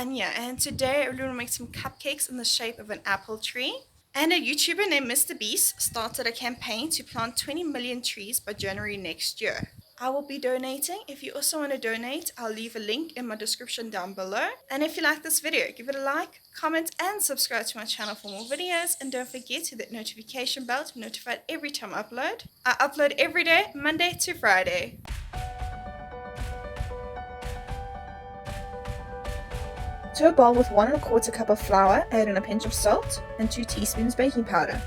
Anya, and today we're going to make some cupcakes in the shape of an apple tree. And a YouTuber named Mr. Beast started a campaign to plant 20 million trees by January next year. I will be donating. If you also want to donate, I'll leave a link in my description down below. And if you like this video, give it a like, comment, and subscribe to my channel for more videos. And don't forget to hit that notification bell to be notified every time I upload. I upload every day, Monday to Friday. To a bowl with 1¼ cup of flour, add in a pinch of salt and 2 teaspoons baking powder.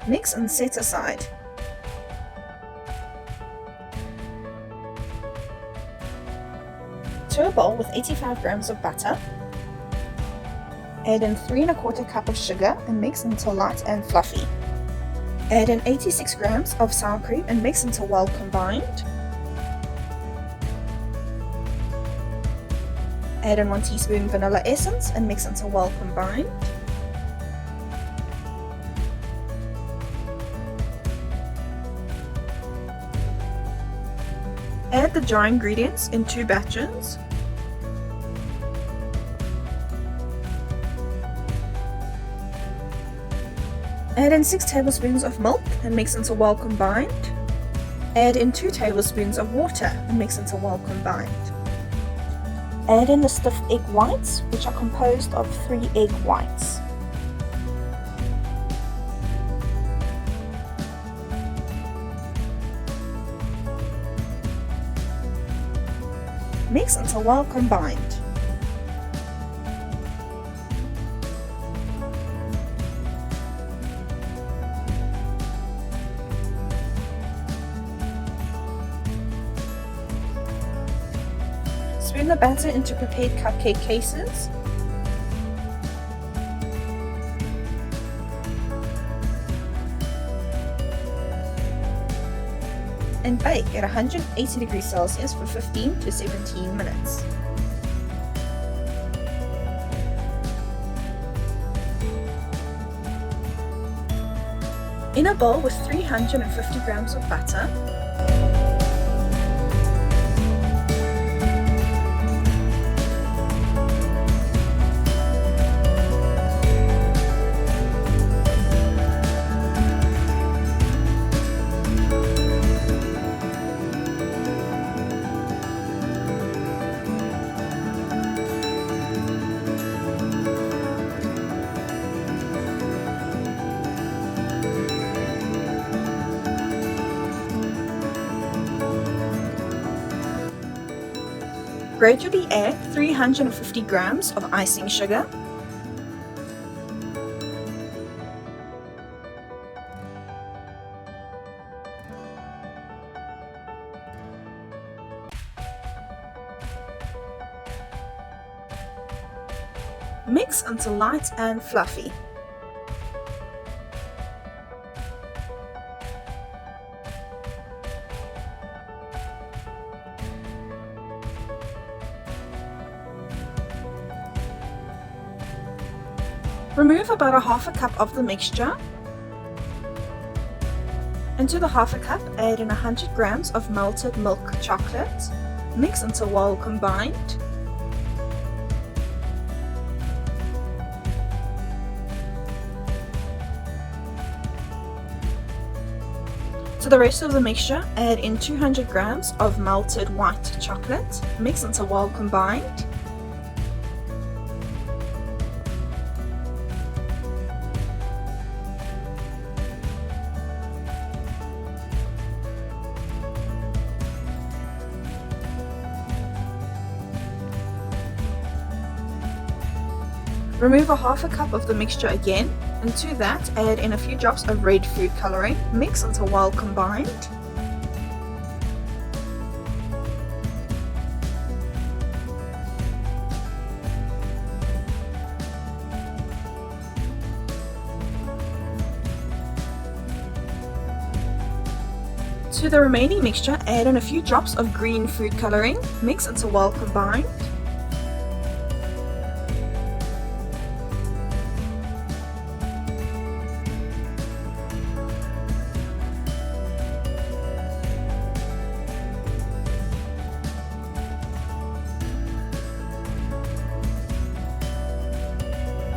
Mix and set aside. To a bowl with 85 grams of butter, add in 3¼ cup of sugar and mix until light and fluffy. Add in 86 grams of sour cream and mix until well combined. Add in 1 teaspoon vanilla essence and mix until well combined. Add the dry ingredients in 2 batches. Add in 6 tablespoons of milk and mix until well combined. Add in 2 tablespoons of water and mix until well combined. Add in the stiff egg whites, which are composed of 3 egg whites. Mix until well combined. Spoon the batter into prepared cupcake cases. And bake at 180 degrees Celsius for 15 to 17 minutes. In a bowl with 350 grams of butter, gradually add 350 grams of icing sugar, mix until light and fluffy. Remove about 1/2 cup of the mixture, and to the 1/2 cup add in 100 grams of melted milk chocolate. Mix until well combined. To the rest of the mixture add in 200 grams of melted white chocolate. Mix until well combined. Remove 1/2 cup of the mixture again, and to that add in a few drops of red food coloring. Mix until well combined. To the remaining mixture add in a few drops of green food coloring. Mix until well combined.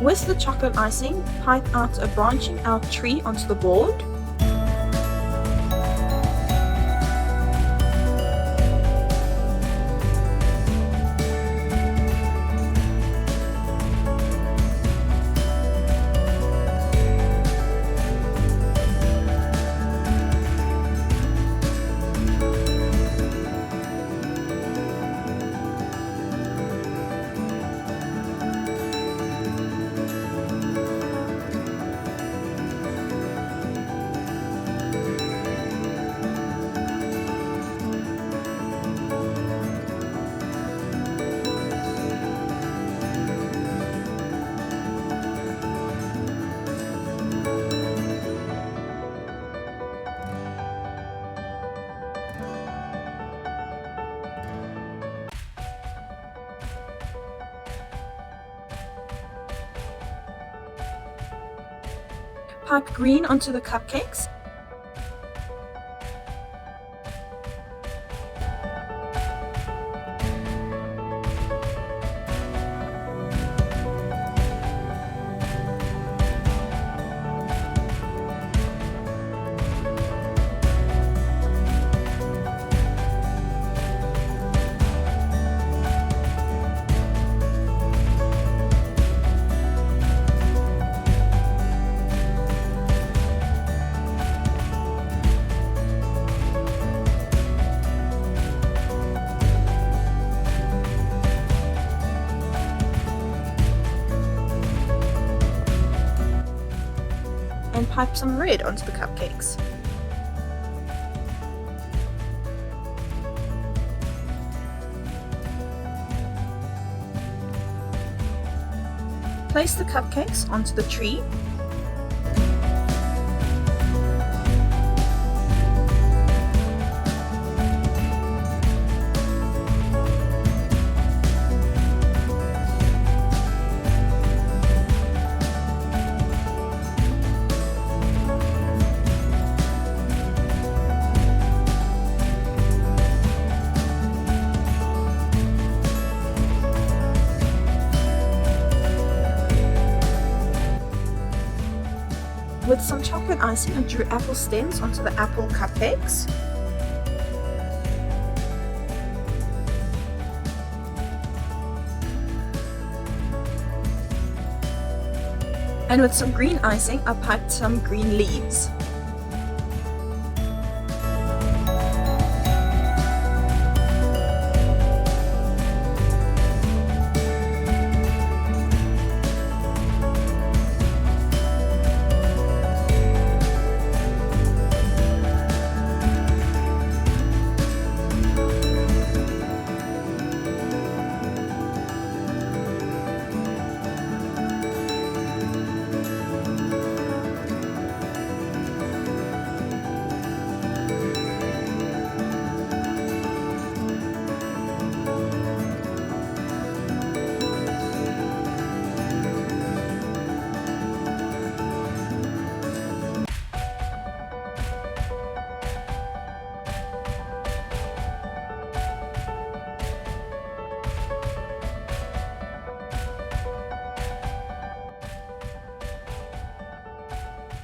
With the chocolate icing, pipe out a branching out tree onto the board. Pipe green onto the cupcakes. And pipe some red onto the cupcakes. Place the cupcakes onto the tree. With some chocolate icing, I drew apple stems onto the apple cupcakes. And with some green icing, I piped some green leaves.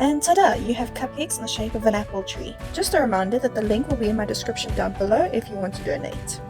And ta-da! You have cupcakes in the shape of an apple tree. Just a reminder that the link will be in my description down below if you want to donate.